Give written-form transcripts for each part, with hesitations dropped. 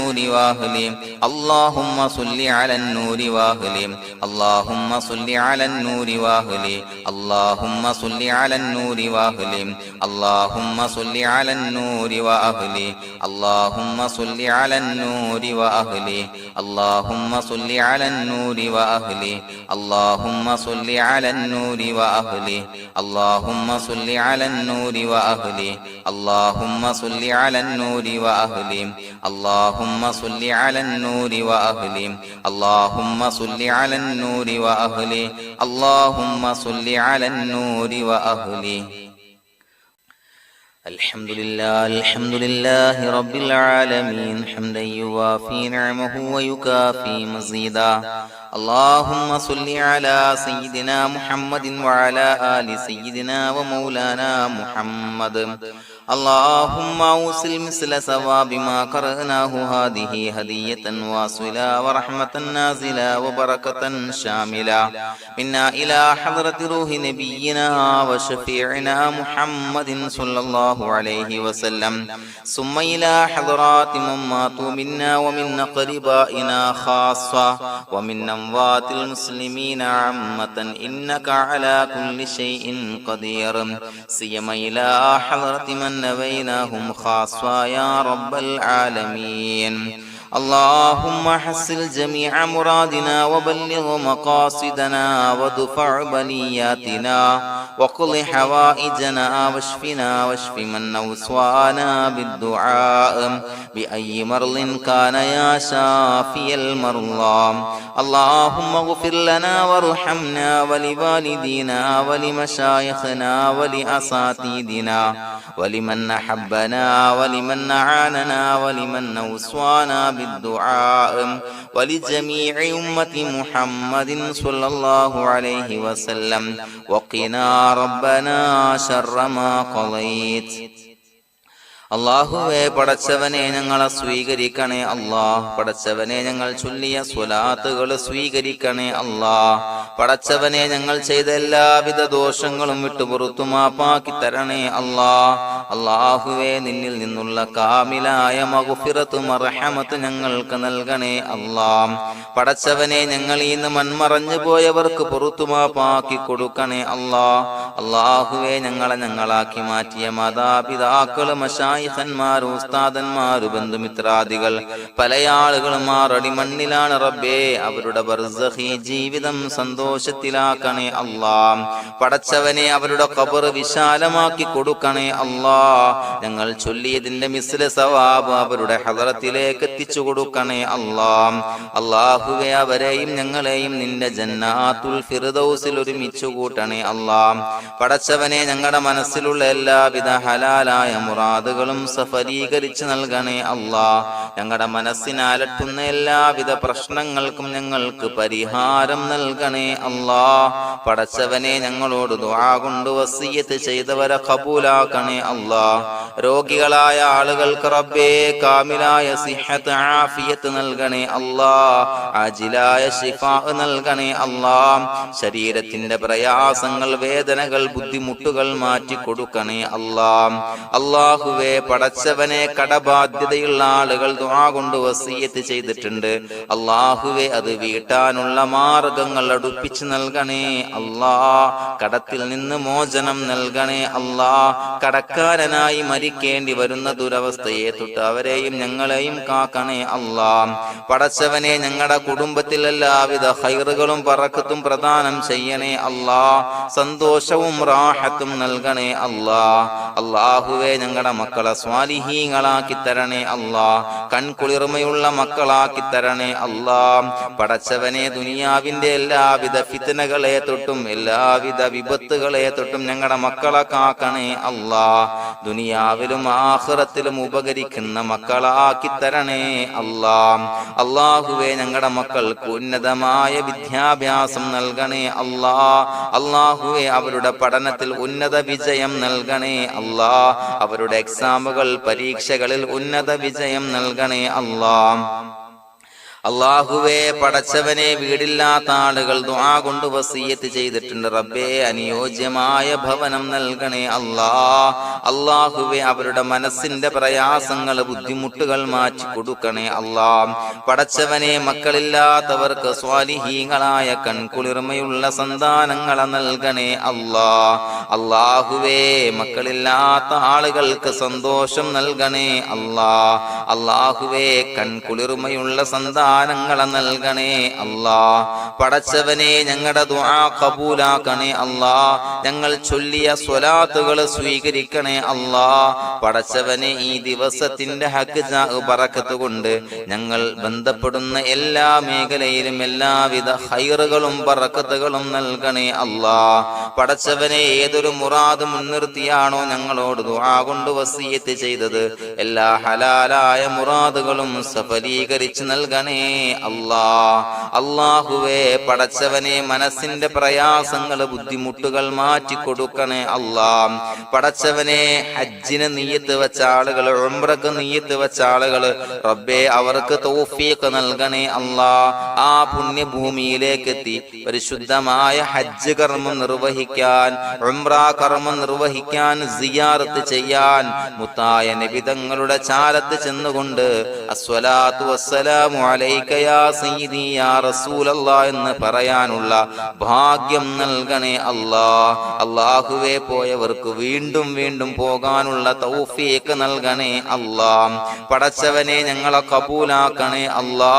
النور وأهله اللهم صل على النور وأهله اللهم صل على النور وأهله اللهم صل على النور وأهله اللهم صل على النور وأهله اللهم صل على النور وأهله اللهم صل على النور وأهله اللهم صل على النور وأهله اللهم صل على النور وأهله اللهم صل على النور وأهله اللهم صل على النور وأهله اللهم صل على النور وأهله اللهم صل على النور وأهله الحمد لله رب العالمين حمدا يوافي نعمه ويكافي مزيدا اللهم صل على سيدنا محمد وعلى آل سيدنا ومولانا محمد اللهم أوصل مثل ثواب ما قرأناه هذه هدية واصلة ورحمة نازلة وبركة شاملة منا إلى حضرة روح نبينا وشفيعنا محمد صلى الله عليه وسلم ثم إلى حضرات من ماتوا منا ومن أقربائنا خاصة ومن أموات المسلمين عامة إنك على كل شيء قدير سيما إلى حضرة من نبيناهم خاصة يا رب العالمين اللهم حصل جميع مرادنا وبلغ مقاصدنا ودفع بلياتنا وقض حوائجنا واشفنا واشف من أوصانا بالدعاء بأي مرض كان يا شافي المرضى اللهم اغفر لنا وارحمنا ولوالدينا ولمشايخنا ولأساتذتنا ولمن أحبنا ولمن أعاننا ولمن أوصانا بالدعاء ولجميع أمة محمد صلى الله عليه وسلم وقنا ربنا شر ما قضيت അല്ലാഹുവേ പടച്ചവനെ ഞങ്ങളെ സ്വീകരിക്കണേ അല്ലാഹ് പടച്ചവനെ ഞങ്ങൾ ചൊല്ലിയ സ്വലാത്തുകൾ സ്വീകരിക്കണേ അല്ലാഹ് പടച്ചവനെ ഞങ്ങൾ ചെയ്ത എല്ലാവിധ ദോഷങ്ങളും വിട്ടുപുറത്തു മാപ്പാക്കി തരണേ അല്ലാഹ് അല്ലാഹുവേ നിന്നിൽ നിന്നുള്ള കാമിലായ മഗ്ഫിറത്തും റഹ്മത്തും ഞങ്ങൾക്ക് നൽകണേ അല്ലാഹ് പടച്ചവനെ ഞങ്ങൾ ഇന്ന് മൺമറഞ്ഞു പോയവർക്ക് പുറത്തു മാപ്പാക്കി കൊടുക്കണേ അല്ലാഹ് അല്ലാഹുവേ ഞങ്ങളാക്കി മാറ്റിയ മാതാപിതാക്കളും ഖന്മാർ ഉസ്താദന്മാർ ബന്ധുമിത്രാദികൾ പല ആളുകളും ആറടി മണ്ണിലാണ് റബ്ബേ അവരുടെ ബർസഖി ജീവിതം സന്തോഷത്തിലാക്കണേ അല്ലാഹ് പടച്ചവനെ അവരുടെ ഖബർ വിശാലമാക്കി കൊടുക്കണേ അല്ലാഹ് ഞങ്ങൾ ചൊല്ലിയതിന്റെ മിസ്ല സവാബ് അവരുടെ ഹദറത്തിലേക്ക് എത്തിച്ചു കൊടുക്കണേ അല്ലാഹ് അല്ലാഹുവേ അവരെയും ഞങ്ങളെയും നിന്റെ ജന്നാത്തുൽ ഫിർദൗസിൽ ഒരുമിച്ചു കൂട്ടണേ അല്ലാഹ് പടച്ചവനെ ഞങ്ങളുടെ മനസ്സിലുള്ള എല്ലാവിധ ഹലാലായ മുറാദുകളും സഫലീകരിച്ച് നൽകണേ അല്ലാഹ് ഞങ്ങളുടെ മനസ്സിനെ അലട്ടുന്ന എല്ലാവിധ പ്രശ്നങ്ങൾക്കും ഞങ്ങൾക്ക് പരിഹാരം നൽകണേ അല്ലാഹ് പടച്ചവനെ ഞങ്ങളോട് ദുആ കൊണ്ട് വസിയ്യത്ത് ചെയ്തവരെ ഖബൂലാക്കണേ അല്ലാഹ് രോഗികളായ ആളുകൾക്ക് റബ്ബേ കാമിലായ സിഹത്ത് ആഫിയത്ത് നൽകണേ അല്ലാഹ് ആജിലായ ശിഫാ നൽകണേ അല്ലാഹ് ശരീരത്തിന്റെ പ്രയാസങ്ങൾ വേദനകൾ ബുദ്ധിമുട്ടുകൾ മാറ്റി കൊടുക്കണേ അല്ലാഹ് അല്ലാഹുവേ പടച്ചവനെ കടബാധ്യതയുള്ള ആളുകൾ ദുആ കൊണ്ട് വസിയ്യത്ത് ചെയ്തിട്ടുണ്ട് അല്ലാഹുവേ അത് വീട്ടാനുള്ള മാർഗങ്ങൾ അടുപ്പിച്ച് നൽകണേ അല്ലാഹ് കടത്തിൽ നിന്ന് മോചനം നൽകണേ അല്ലാഹ് കടക്കാരനായി മരിക്കേണ്ടി വരുന്ന ദുരവസ്ഥയെ തൊട്ട് അവരെയും ഞങ്ങളെയും കാക്കണേ അല്ലാഹ് പടച്ചവനെ ഞങ്ങളുടെ കുടുംബത്തിൽ എല്ലാവിധ ഖൈറുകളും ബറക്കത്തും പ്രദാനം ചെയ്യണേ അല്ലാഹ് സന്തോഷവും റാഹത്തും നൽകണേ അല്ലാഹ് അല്ലാഹുവേ ഞങ്ങളുടെ മക്കളെ സ്വാലിഹീങ്ങളാക്കി തരണേ അല്ലാഹ് കൺകുളിർമയുള്ള മക്കളാക്കി തരണേ അല്ലാഹ് പടച്ചവനെ ദുനിയാവിന്റെ എല്ലാവിധ ഫിത്നകളെ തൊട്ടും എല്ലാവിധ വിപത്തുകളെ തൊട്ടും ഞങ്ങളുടെ മക്കളെ കാക്കണേ അല്ലാഹ് ദുനിയാവിലും ആഖിറത്തിലും ഉപകരിക്കുന്ന മക്കളാക്കി തരണേ അല്ലാഹ് അല്ലാഹുവേ ഞങ്ങളുടെ മക്കൾക്ക് ഉന്നതമായ വിദ്യാഭ്യാസം നൽകണേ അല്ലാഹ് അല്ലാഹുവേ അവരുടെ പഠനത്തിൽ ഉന്നത വിജയം നൽകണേ അല്ലാഹ് അവരുടെ എക്സാമുകൾ പരീക്ഷകളിൽ ഉന്നത വിജയം നൽകണേ അല്ലാഹ് അല്ലാഹുവേ, പടച്ചവനെ, വീടില്ലാത്ത ആളുകൾ ദുആ കൊണ്ട് വസിയ്യത്ത് ചെയ്തിട്ടുണ്ട്. റബ്ബേ, അനുയോജ്യമായ ഭവനം നൽകണേ അല്ലാ. അല്ലാഹുവേ, അവരുടെ മനസ്സിന്റെ പ്രയാസങ്ങൾ, ബുദ്ധിമുട്ടുകൾ മാറ്റി കൊടുക്കണേ അല്ലാ. പടച്ചവനെ, മക്കളില്ലാത്തവർക്ക് സ്വാലിഹീങ്ങളായ കൺകുളിർമയുള്ള സന്താനങ്ങളെ നൽകണേ അല്ലാ. അല്ലാഹുവേ, മക്കളില്ലാത്ത ആളുകൾക്ക് സന്തോഷം നൽകണേ അല്ലാ. അല്ലാഹുവേ, കൺകുളിർമയുള്ള സന്താനങ്ങളെ നൽകണേ അല്ലാ. പടച്ചവനെ, ഞങ്ങളുടെ ദുആ ഖബൂലാക്കണേ അല്ലാ. ഞങ്ങൾ ചൊല്ലിയ സ്വലാത്തുകൾ സ്വീകരിക്കണേ അല്ലാ. പടച്ചവനെ, ഈ ദിവസത്തിന്റെ ഹക്ക് ബറക്കത്ത് കൊണ്ട് ഞങ്ങൾ ബന്ധപ്പെടുന്ന എല്ലാ മേഖലയിലും എല്ലാവിധ ഖൈറുകളും ബറക്കത്തുകളും നൽകണേ അല്ലാ. പടച്ചവനെ, ഏതൊരു മുറാദ് മുൻനിർത്തിയാണോ ഞങ്ങളോട് ദുആ കൊണ്ട് വസിയ്യത്ത് ചെയ്തത്, എല്ലാ ഹലാലായ മുറാദുകളും സഫലീകരിച്ച് നൽകണേ അല്ലാ. അല്ലാഹുവേ, പടച്ചവനെ, മനസ്സിന്റെ പ്രയാസങ്ങൾ, ബുദ്ധിമുട്ടുകൾ മാറ്റി കൊടുക്കണേ അല്ലാ. പടച്ചവനെ, ഹജ്ജിന് നിയ്യത്ത് വെച്ച ആളുകൾ, ഉംറക്ക് നിയ്യത്ത് വെച്ച ആളുകൾ, റബ്ബേ, അവർക്ക് തൗഫീഖ് നൽകണേ അല്ലാ. ആ പുണ്യഭൂമിയിലേക്ക് എത്തി പരിശുദ്ധമായ ഹജ്ജ് കർമ്മം നിർവഹിക്കാൻ, ഉംറ കർമ്മം നിർവഹിക്കാൻ, സിയാറത്ത് ചെയ്യാൻ, മുത്തായ നബി തങ്ങളുടെ ചാരത്ത് ചെന്നുകൊണ്ട് അസ്സലാത്തു വസ്സലാമു അലൈക യാ സയ്യിദി യാ റസൂലല്ലാഹ് എന്ന് പറയാനുള്ള ഭാഗ്യം നൽകണേ അല്ലാ. അല്ലാഹുവേ, പോയവർക്ക് വീണ്ടും വീണ്ടും പോകാനുള്ള തൗഫീഖ് നൽകണേ അല്ലാ. പടച്ചവനെ, ഞങ്ങളെ കബൂലാക്കണേ അല്ലാ.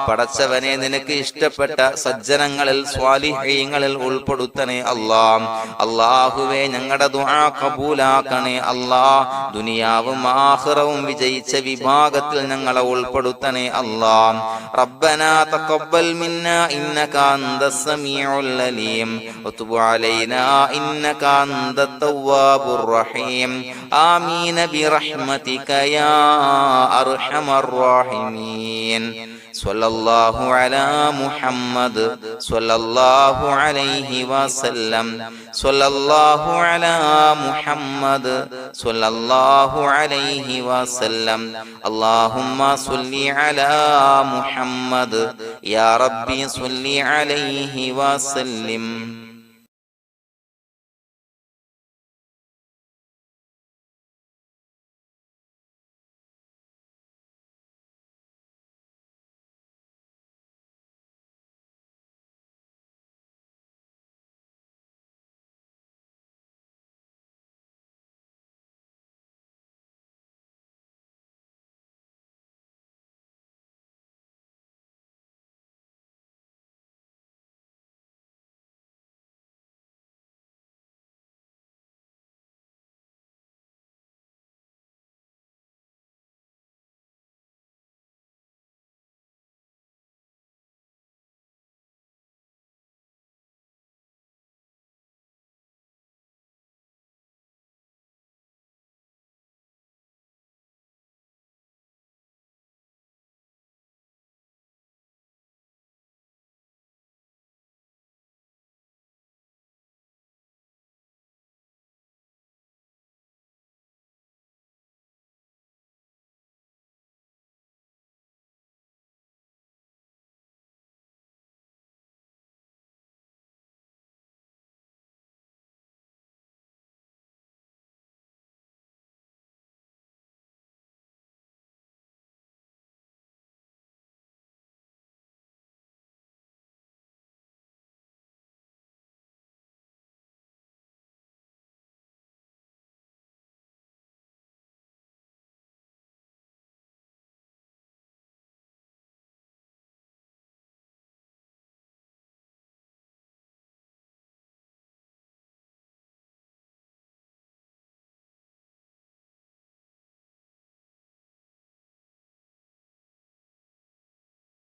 പടച്ചവനെ, നിനക്ക് ഇഷ്ടപ്പെട്ട സജ്ജനങ്ങളിൽ, സ്വാലിഹീങ്ങളിൽ ഉൾപ്പെടുത്തണേ അല്ലാ. അല്ലാഹുവേ, ഞങ്ങളുടെ ദുആ കബൂലാക്കണേ അല്ലാ. ദുനിയാവും ആഖിറവും വിജയിച്ച വിഭാഗത്തിൽ ഞങ്ങളെ ഉൾപ്പെടുത്തണേ അല്ലാ. റബ്ബനാ തഖബ്ബൽ മിന്നാ ഇന്നക അൻതസ് സമീഉൽ അലീം വതുബ് അലൈനാ ഇന്നക അൻതത് തവ്വാബുർ റഹീം. ആമീൻ ബിറഹ്മതിക യാ അർഹമർ റഹീമീൻ. സ്വല്ലല്ലാഹു അലാ മുഹമ്മദ് സ്വല്ലല്ലാഹു അലൈഹി വസല്ലം. സ്വല്ലല്ലാഹു അലാ മുഹമ്മദ് സ്വല്ലല്ലാഹു അലൈഹി വസല്ലം. അല്ലാഹുമ്മ സ്വല്ലി അലാ മുഹമ്മദ് യാ റബ്ബി സ്വല്ലി അലൈഹി വസല്ലം.